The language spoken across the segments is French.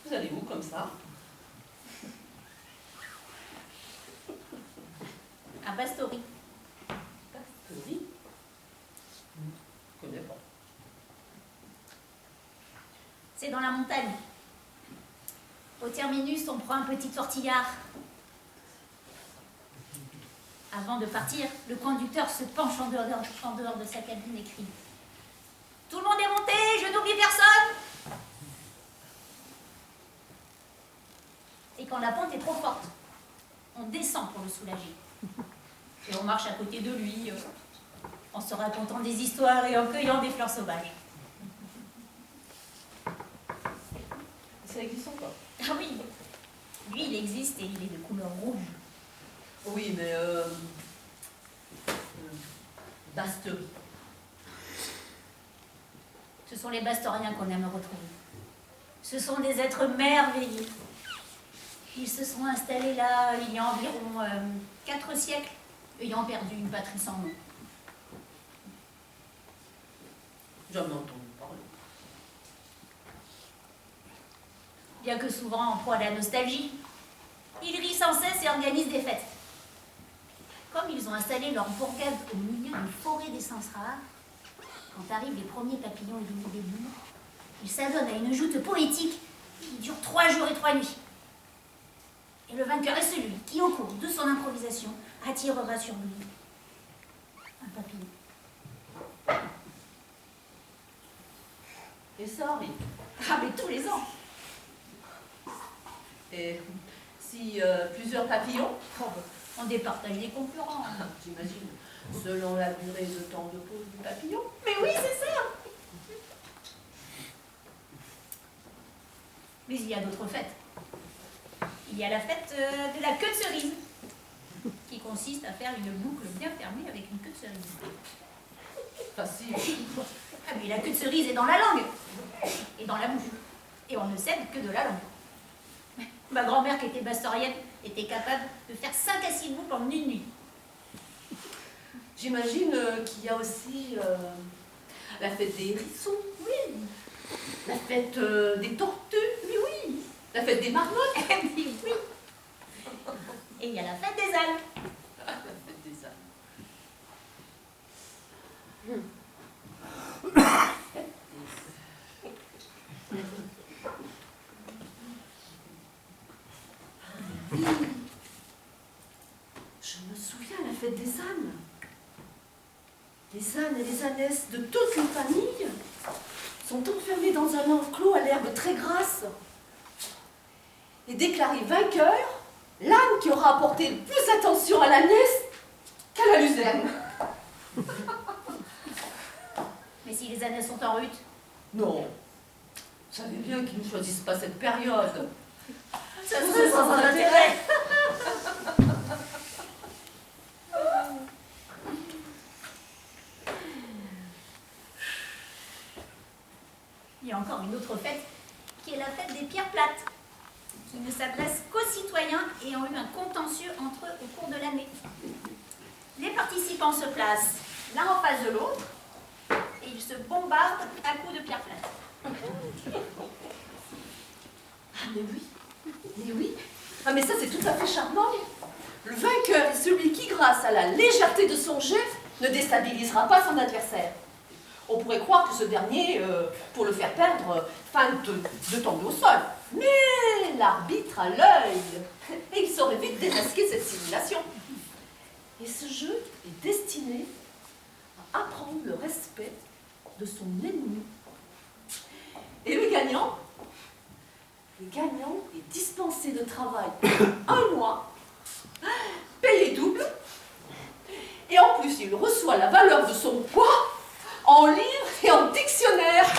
Vous allez où comme ça? À Bastory. Bastory? Je connais pas. C'est dans la montagne. Au terminus, on prend un petit tortillard. Avant de partir, le conducteur se penche en dehors de sa cabine et crie: tout le monde est monté, je n'oublie personne! Et quand la pente est trop forte, on descend pour le soulager. Et on marche à côté de lui, en se racontant des histoires et en cueillant des fleurs sauvages. Ça existe encore? Ah oui, lui il existe et il est de couleur rouge. Oui, mais Bastory. Ce sont les Bastoriens qu'on aime retrouver. Ce sont des êtres merveilleux. Ils se sont installés là il y a environ 4 siècles, ayant perdu une patrie sans nom. Jamais entendu parler. Bien que souvent en proie à la nostalgie, ils rient sans cesse et organisent des fêtes. Comme ils ont installé leur bourgade au milieu d'une forêt d'essences rares, quand arrivent les premiers papillons et les boules, ils s'adonnent à une joute poétique qui dure 3 jours et 3 nuits. Et le vainqueur est celui qui, au cours de son improvisation, attirera sur lui un papillon. Et ça arrive. Ah, mais tous les ans! Et si plusieurs papillons, On départage les concurrents. j'imagine, selon la durée de temps de pause du papillon. Mais oui, c'est ça! Mais il y a d'autres fêtes. Il y a la fête de la queue de cerise, qui consiste à faire une boucle bien fermée avec une queue de cerise. Facile. Ah, mais la queue de cerise est dans la langue et dans la bouche. Et on ne cède que de la langue. Ma grand-mère, qui était bastorienne, était capable de faire 5 à 6 boucles en une nuit. J'imagine qu'il y a aussi la fête des hérissons, oui. La fête des tortues, oui, oui. La fête des marmottes, Oui, oui. Et il y a la fête des ânes. la fête des ânes. Oui. Je me souviens, la fête des ânes. Les ânes et les ânesses de toute une famille sont enfermés dans un enclos à l'herbe très grasse. Et déclaré vainqueur, l'âne qui aura apporté le plus attention à l'ânesse qu'à la luzerne. Mais si les ânes sont en rut, Non, vous savez bien qu'ils ne choisissent pas cette période. ça serait sans intérêt. Il y a encore une autre fête, qui est la fête des pierres plates, qui ne s'adresse qu'aux citoyens ayant eu un contentieux entre eux au cours de l'année. Les participants se placent l'un en face de l'autre et ils se bombardent à coups de pierres plates. Ah mais oui, mais oui. Ah mais ça c'est tout à fait charmant. Le vainqueur est celui qui, grâce à la légèreté de son jet, ne déstabilisera pas son adversaire. On pourrait croire que ce dernier, pour le faire perdre, feinte de tomber au sol. Mais l'arbitre a l'œil et il saurait vite démasquer cette simulation. Et ce jeu est destiné à apprendre le respect de son ennemi. Et le gagnant est dispensé de travail 1 mois, payé double, et en plus il reçoit la valeur de son poids en livres et en dictionnaire.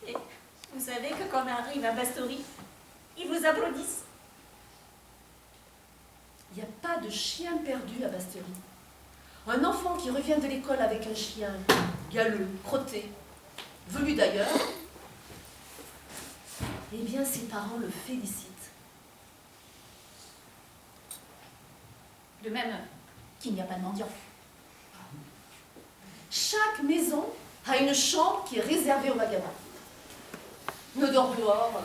Et vous savez que quand on arrive à Bastory, ils vous applaudissent. Il n'y a pas de chien perdu à Bastory. Un enfant qui revient de l'école avec un chien galeux, crotté, velu d'ailleurs, eh bien ses parents le félicitent. De même qu'il n'y a pas de mendiant. Chaque maison a une chambre qui est réservée aux vagabonds. Ne dort dehors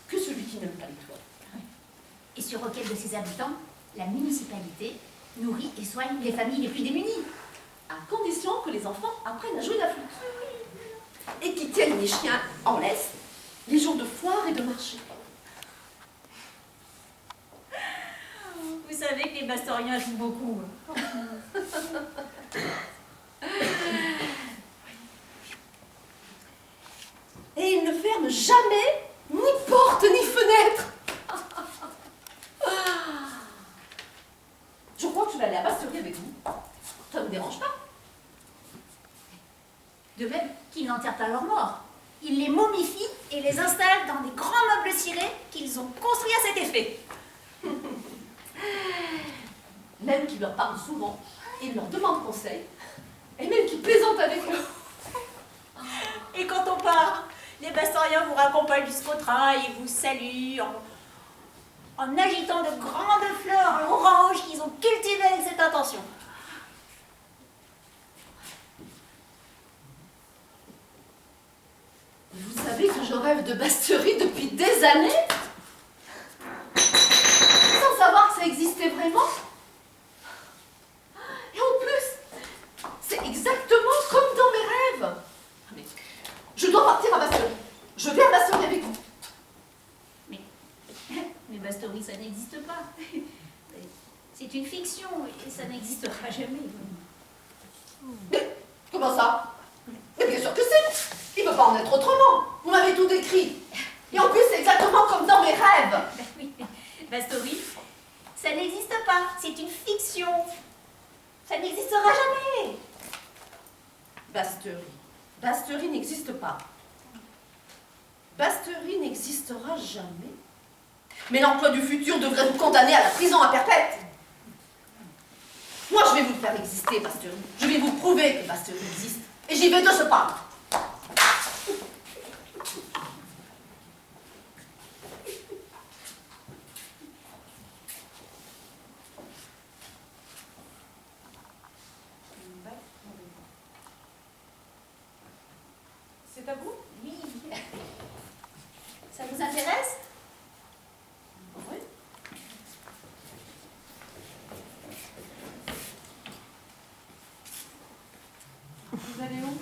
que celui qui n'aime pas les toits. Et sur requête de ses habitants, la municipalité nourrit et soigne les familles les plus démunies. À condition que les enfants apprennent à jouer de la flûte. Et qu'ils tiennent les chiens en laisse les jours de foire et de marché. Vous savez que les Bastoriens jouent beaucoup. Et ils ne ferment jamais ni porte ni fenêtre. Je crois que je vais aller à Bastorie avec vous. Ça ne me dérange pas. De même qu'ils n'enterrent pas leurs morts. Ils les momifient et les installent dans des grands meubles cirés qu'ils ont construits à cet effet. Même qu'ils leur parlent souvent, ils leur demandent conseil, et même qu'ils plaisantent avec eux. Et quand on part, les Bastoriens vous raccompagnent jusqu'au train et vous saluent en agitant de grandes fleurs oranges qu'ils ont cultivées avec cette intention. Vous savez que je rêve de Bastorie depuis des années, sans savoir que ça existait vraiment. Et en plus, c'est exactement comme dans mes rêves. Mais je dois partir à Bastorie. Je vais à Bastorie avec vous. Mais Bastorie, ça n'existe pas. C'est une fiction et ça n'existera jamais. Mais comment ça? Mais bien sûr que c'est. Il ne peut pas en être autrement. Vous m'avez tout décrit. Et en plus, c'est exactement comme dans mes rêves. Ben oui, Bastorie, ça n'existe pas. C'est une fiction. Ça n'existera jamais. Bastorie n'existe pas. Bastorie n'existera jamais. Mais l'emploi du futur devrait vous condamner à la prison à perpète. Moi, je vais vous faire exister, Bastorie. Je vais vous prouver que Bastorie existe. Et j'y vais de ce pas. C'est à vous? Oui. Ça vous intéresse? Oui. Vous allez où?